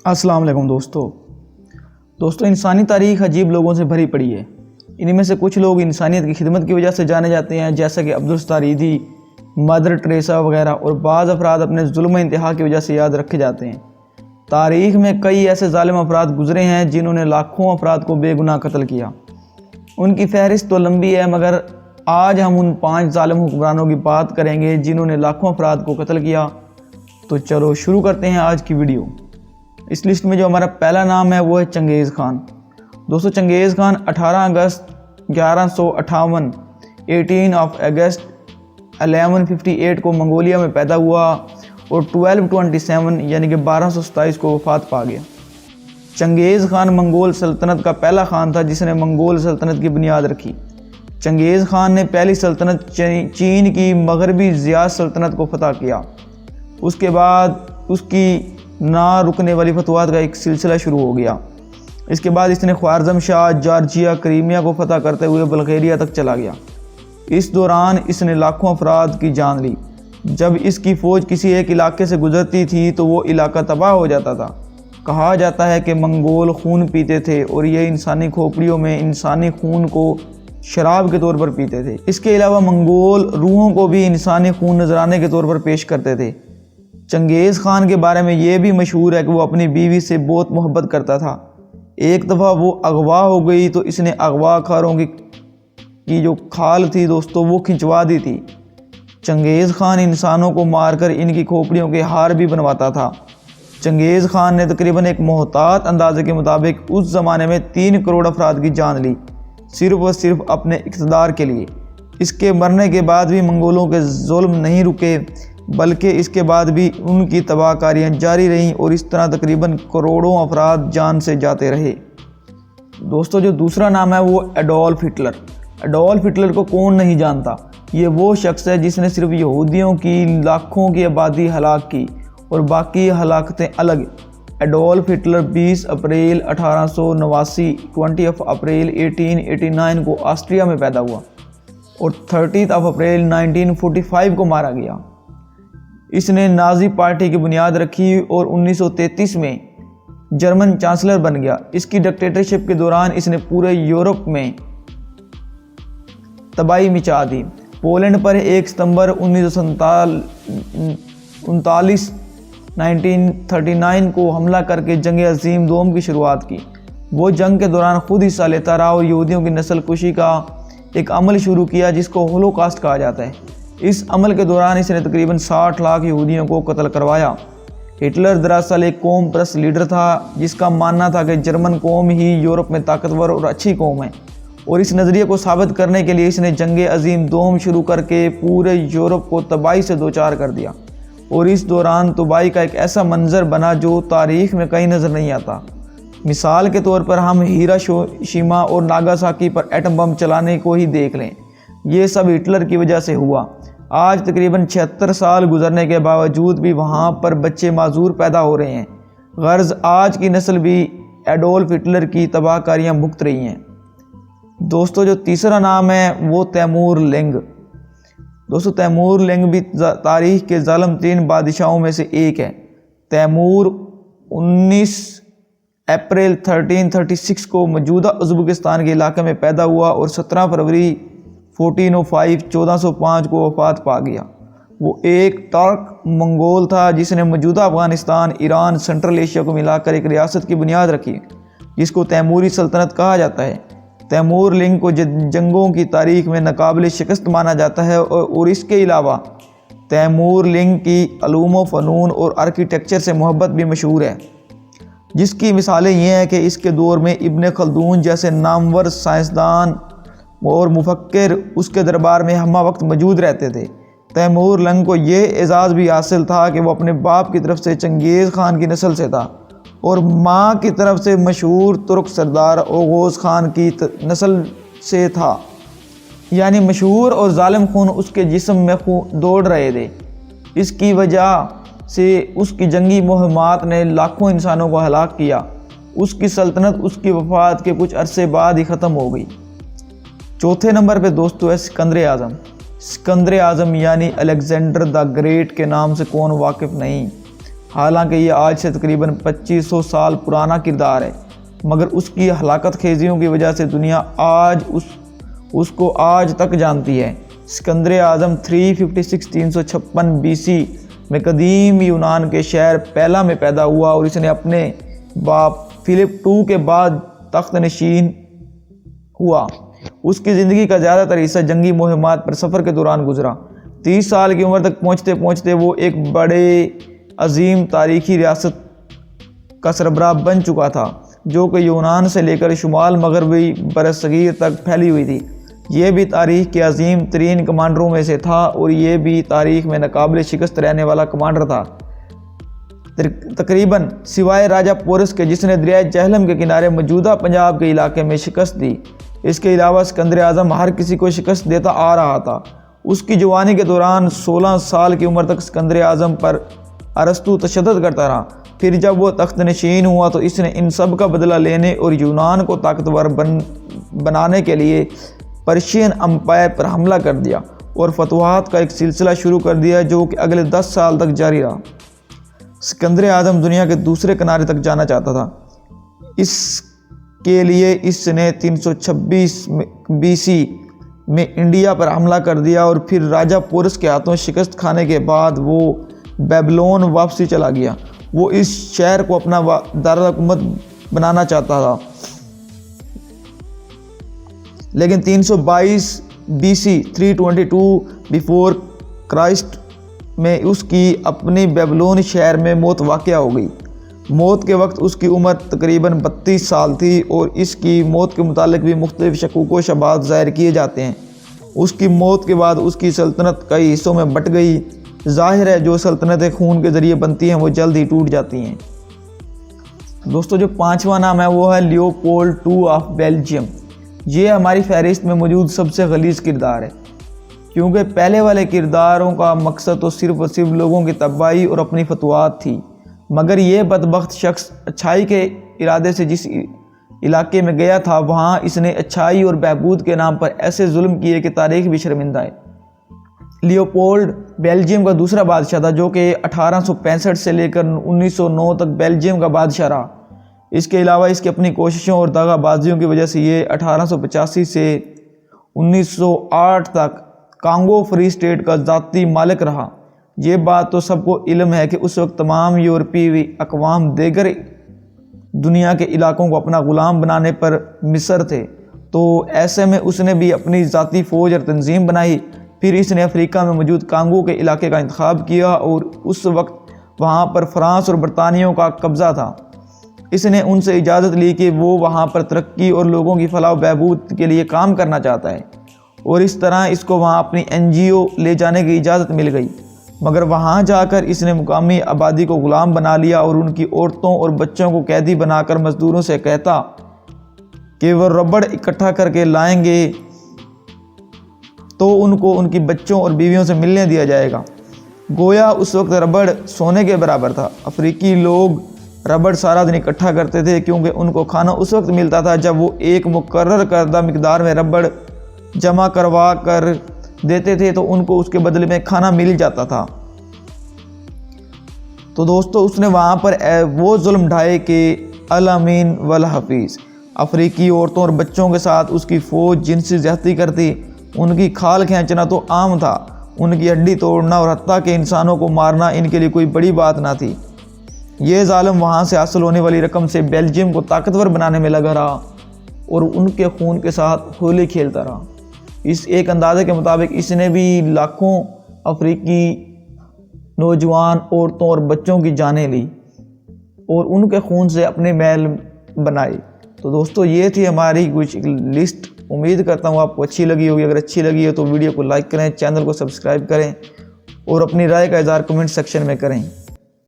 السلام علیکم دوستو انسانی تاریخ عجیب لوگوں سے بھری پڑی ہے۔ ان میں سے کچھ لوگ انسانیت کی خدمت کی وجہ سے جانے جاتے ہیں، جیسا کہ عبدالستار مدر ٹریسا وغیرہ، اور بعض افراد اپنے ظلم و انتہا کی وجہ سے یاد رکھے جاتے ہیں۔ تاریخ میں کئی ایسے ظالم افراد گزرے ہیں جنہوں نے لاکھوں افراد کو بے گناہ قتل کیا۔ ان کی فہرست تو لمبی ہے، مگر آج ہم ان 5 ظالم حکمرانوں کی بات کریں گے جنہوں نے لاکھوں افراد کو قتل کیا۔ تو چلو شروع کرتے ہیں آج کی ویڈیو۔ اس لسٹ میں جو ہمارا پہلا نام ہے وہ ہے چنگیز خان۔ دوستو چنگیز خان 18 اگست 1158 18 اگست 1158 کو منگولیا میں پیدا ہوا اور 1227 یعنی کہ 1227 کو وفات پا گیا۔ چنگیز خان منگول سلطنت کا پہلا خان تھا جس نے منگول سلطنت کی بنیاد رکھی۔ چنگیز خان نے پہلی سلطنت چین کی مغربی زیاد سلطنت کو فتح کیا۔ اس کے بعد اس کی نہ رکنے والی فتوحات کا ایک سلسلہ شروع ہو گیا۔ اس کے بعد اس نے خوارزم شاہ، جارجیا، کریمیا کو فتح کرتے ہوئے بلغیریا تک چلا گیا۔ اس دوران اس نے لاکھوں افراد کی جان لی۔ جب اس کی فوج کسی ایک علاقے سے گزرتی تھی تو وہ علاقہ تباہ ہو جاتا تھا۔ کہا جاتا ہے کہ منگول خون پیتے تھے اور یہ انسانی کھوپڑیوں میں انسانی خون کو شراب کے طور پر پیتے تھے۔ اس کے علاوہ منگول روحوں کو بھی انسانی خون نذرانے کے طور پر پیش کرتے تھے۔ چنگیز خان کے بارے میں یہ بھی مشہور ہے کہ وہ اپنی بیوی سے بہت محبت کرتا تھا۔ ایک دفعہ وہ اغوا ہو گئی تو اس نے اغوا کاروں کی جو کھال تھی دوستو وہ کھنچوا دی تھی۔ چنگیز خان انسانوں کو مار کر ان کی کھوپڑیوں کے ہار بھی بنواتا تھا۔ چنگیز خان نے تقریباً ایک محتاط اندازے کے مطابق اس زمانے میں 3 کروڑ افراد کی جان لی، صرف اور صرف اپنے اقتدار کے لیے۔ اس کے مرنے کے بعد بھی منگولوں کے ظلم نہیں رکے، بلکہ اس کے بعد بھی ان کی تباہ کاریاں جاری رہیں اور اس طرح تقریباً کروڑوں افراد جان سے جاتے رہے۔ دوستو جو دوسرا نام ہے وہ ایڈولف ہٹلر۔ ایڈولف ہٹلر کو کون نہیں جانتا؟ یہ وہ شخص ہے جس نے صرف یہودیوں کی لاکھوں کی آبادی ہلاک کی اور باقی ہلاکتیں الگ۔ ایڈولف ہٹلر 20 اپریل 1889 20 اپریل 1889 کو آسٹریا میں پیدا ہوا اور 30 اپریل 1945 کو مارا گیا۔ اس نے نازی پارٹی کی بنیاد رکھی اور 1933 میں جرمن چانسلر بن گیا۔ اس کی ڈکٹیٹرشپ کے دوران اس نے پورے یورپ میں تباہی مچا دی۔ پولینڈ پر 1 ستمبر 1939 کو حملہ کر کے جنگ عظیم دوم کی شروعات کی۔ وہ جنگ کے دوران خود حصہ لیتا رہا اور یہودیوں کی نسل کشی کا ایک عمل شروع کیا جس کو ہولوکاسٹ کہا جاتا ہے۔ اس عمل کے دوران اس نے تقریباً 60 لاکھ یہودیوں کو قتل کروایا۔ ہٹلر دراصل ایک قوم پرست لیڈر تھا جس کا ماننا تھا کہ جرمن قوم ہی یورپ میں طاقتور اور اچھی قوم ہے، اور اس نظریے کو ثابت کرنے کے لیے اس نے جنگ عظیم دوم شروع کر کے پورے یورپ کو تباہی سے دوچار کر دیا، اور اس دوران تباہی کا ایک ایسا منظر بنا جو تاریخ میں کہیں نظر نہیں آتا۔ مثال کے طور پر ہم ہیروشیما اور ناگاساکی پر ایٹم بم چلانے کو ہی دیکھ لیں۔ یہ سب ہٹلر کی وجہ سے ہوا۔ آج تقریباً 76 سال گزرنے کے باوجود بھی وہاں پر بچے معذور پیدا ہو رہے ہیں۔ غرض آج کی نسل بھی ایڈولف ہٹلر کی تباہ کاریاں بھگت رہی ہیں۔ دوستو جو تیسرا نام ہے وہ تیمور لینگ۔ دوستو تیمور لینگ بھی تاریخ کے ظالم ترین بادشاہوں میں سے ایک ہے۔ تیمور 19 اپریل 1336 کو موجودہ ازبکستان کے علاقے میں پیدا ہوا اور 17 فروری 1405 کو وفات پا گیا۔ وہ ایک ترک منگول تھا جس نے موجودہ افغانستان، ایران، سنٹرل ایشیا کو ملا کر ایک ریاست کی بنیاد رکھی جس کو تیموری سلطنت کہا جاتا ہے۔ تیمور لنگ کو جنگوں کی تاریخ میں ناقابل شکست مانا جاتا ہے اور اس کے علاوہ تیمور لنگ کی علوم و فنون اور آرکیٹیکچر سے محبت بھی مشہور ہے، جس کی مثالیں یہ ہیں کہ اس کے دور میں ابن خلدون جیسے نامور سائنسدان اور مفکر اس کے دربار میں ہمہ وقت موجود رہتے تھے۔ تیمور لنگ کو یہ اعزاز بھی حاصل تھا کہ وہ اپنے باپ کی طرف سے چنگیز خان کی نسل سے تھا اور ماں کی طرف سے مشہور ترک سردار اوغوز خان کی نسل سے تھا، یعنی مشہور اور ظالم خون اس کے جسم میں دوڑ رہے تھے۔ اس کی وجہ سے اس کی جنگی مہمات نے لاکھوں انسانوں کو ہلاک کیا۔ اس کی سلطنت اس کی وفات کے کچھ عرصے بعد ہی ختم ہو گئی۔ چوتھے نمبر پہ دوستو ہے سکندر اعظم۔ سکندر اعظم یعنی الیگزینڈر دا گریٹ کے نام سے کون واقف نہیں؟ حالانکہ یہ آج سے تقریباً 2500 سال پرانا کردار ہے، مگر اس کی ہلاکت خیزیوں کی وجہ سے دنیا اس کو آج تک جانتی ہے۔ اسکندر اعظم 356 BC میں قدیم یونان کے شہر پیلا میں پیدا ہوا اور اس نے اپنے باپ فلپ II کے بعد تخت نشین ہوا۔ اس کی زندگی کا زیادہ تر حصہ جنگی مہمات پر سفر کے دوران گزرا۔ 30 سال کی عمر تک پہنچتے پہنچتے وہ ایک بڑے عظیم تاریخی ریاست کا سربراہ بن چکا تھا، جو کہ یونان سے لے کر شمال مغربی برصغیر تک پھیلی ہوئی تھی۔ یہ بھی تاریخ کے عظیم ترین کمانڈروں میں سے تھا اور یہ بھی تاریخ میں ناقابل شکست رہنے والا کمانڈر تھا، تقریباً سوائے راجہ پورس کے، جس نے دریائے جہلم کے کنارے موجودہ پنجاب کے علاقے میں شکست دی۔ اس کے علاوہ اسکندر اعظم ہر کسی کو شکست دیتا آ رہا تھا۔ اس کی جوانی کے دوران 16 سال کی عمر تک اسکندر اعظم پر ارسطو تشدد کرتا رہا۔ پھر جب وہ تخت نشین ہوا تو اس نے ان سب کا بدلہ لینے اور یونان کو طاقتور بنانے کے لیے پرشین امپائر پر حملہ کر دیا اور فتوحات کا ایک سلسلہ شروع کر دیا جو کہ اگلے 10 سال تک جاری رہا۔ اسکندر اعظم دنیا کے دوسرے کنارے تک جانا چاہتا تھا۔ اس کے لیے اس نے 326 BC میں انڈیا پر حملہ کر دیا اور پھر راجہ پورس کے ہاتھوں شکست کھانے کے بعد وہ بیبلون واپسی چلا گیا۔ وہ اس شہر کو اپنا دارالحکومت بنانا چاہتا تھا، لیکن 322 BC 322 بیفور کرائسٹ میں اس کی اپنی بیبلون شہر میں موت واقع ہو گئی۔ موت کے وقت اس کی عمر تقریباً 32 سال تھی اور اس کی موت کے متعلق بھی مختلف شکوک و شبہات ظاہر کیے جاتے ہیں۔ اس کی موت کے بعد اس کی سلطنت کئی حصوں میں بٹ گئی۔ ظاہر ہے جو سلطنتیں خون کے ذریعے بنتی ہیں وہ جلد ہی ٹوٹ جاتی ہیں۔ دوستو جو 5واں نام ہے وہ ہے لیوپولڈ II آف بیلجیم۔ یہ ہماری فہرست میں موجود سب سے غلیظ کردار ہے، کیونکہ پہلے والے کرداروں کا مقصد تو صرف اور صرف لوگوں کی تباہی اور اپنی فتوحات تھی، مگر یہ بدبخت شخص اچھائی کے ارادے سے جس علاقے میں گیا تھا وہاں اس نے اچھائی اور بہبود کے نام پر ایسے ظلم کیے کہ تاریخ بھی شرمندہ ہے۔ لیوپولڈ بیلجیم کا دوسرا بادشاہ تھا جو کہ 1865 سے لے کر 1909 تک بیلجیم کا بادشاہ رہا۔ اس کے علاوہ اس کی اپنی کوششوں اور دغا بازیوں کی وجہ سے یہ 1885 سے 1908 تک کانگو فری اسٹیٹ کا ذاتی مالک رہا۔ یہ بات تو سب کو علم ہے کہ اس وقت تمام یورپی اقوام دیگر دنیا کے علاقوں کو اپنا غلام بنانے پر مصر تھے، تو ایسے میں اس نے بھی اپنی ذاتی فوج اور تنظیم بنائی۔ پھر اس نے افریقہ میں موجود کانگو کے علاقے کا انتخاب کیا اور اس وقت وہاں پر فرانس اور برطانیوں کا قبضہ تھا۔ اس نے ان سے اجازت لی کہ وہ وہاں پر ترقی اور لوگوں کی فلاح و بہبود کے لیے کام کرنا چاہتا ہے، اور اس طرح اس کو وہاں اپنی NGO لے جانے کی اجازت مل گئی۔ مگر وہاں جا کر اس نے مقامی آبادی کو غلام بنا لیا اور ان کی عورتوں اور بچوں کو قیدی بنا کر مزدوروں سے کہتا کہ وہ ربڑ اکٹھا کر کے لائیں گے تو ان کو ان کی بچوں اور بیویوں سے ملنے دیا جائے گا۔ گویا اس وقت ربڑ سونے کے برابر تھا۔ افریقی لوگ ربڑ سارا دن اکٹھا کرتے تھے کیونکہ ان کو کھانا اس وقت ملتا تھا جب وہ ایک مقرر کردہ مقدار میں ربڑ جمع کروا کر دیتے تھے تو ان کو اس کے بدلے میں کھانا مل جاتا تھا۔ تو دوستو اس نے وہاں پر وہ ظلم ڈھائے کہ الامین والحفیظ، افریقی عورتوں اور بچوں کے ساتھ اس کی فوج جنسی زیادتی کرتی، ان کی کھال کھینچنا تو عام تھا، ان کی ہڈی توڑنا اور حتیٰ کہ انسانوں کو مارنا ان کے لیے کوئی بڑی بات نہ تھی۔ یہ ظالم وہاں سے حاصل ہونے والی رقم سے بیلجیم کو طاقتور بنانے میں لگا رہا اور ان کے خون کے ساتھ ہولی کھیلتا رہا۔ اس ایک اندازے کے مطابق اس نے بھی لاکھوں افریقی نوجوان عورتوں اور بچوں کی جانیں لی اور ان کے خون سے اپنے محل بنائے۔ تو دوستو یہ تھی ہماری کچھ لسٹ، امید کرتا ہوں آپ کو اچھی لگی ہوگی۔ اگر اچھی لگی ہے تو ویڈیو کو لائک کریں، چینل کو سبسکرائب کریں اور اپنی رائے کا اظہار کمنٹ سیکشن میں کریں۔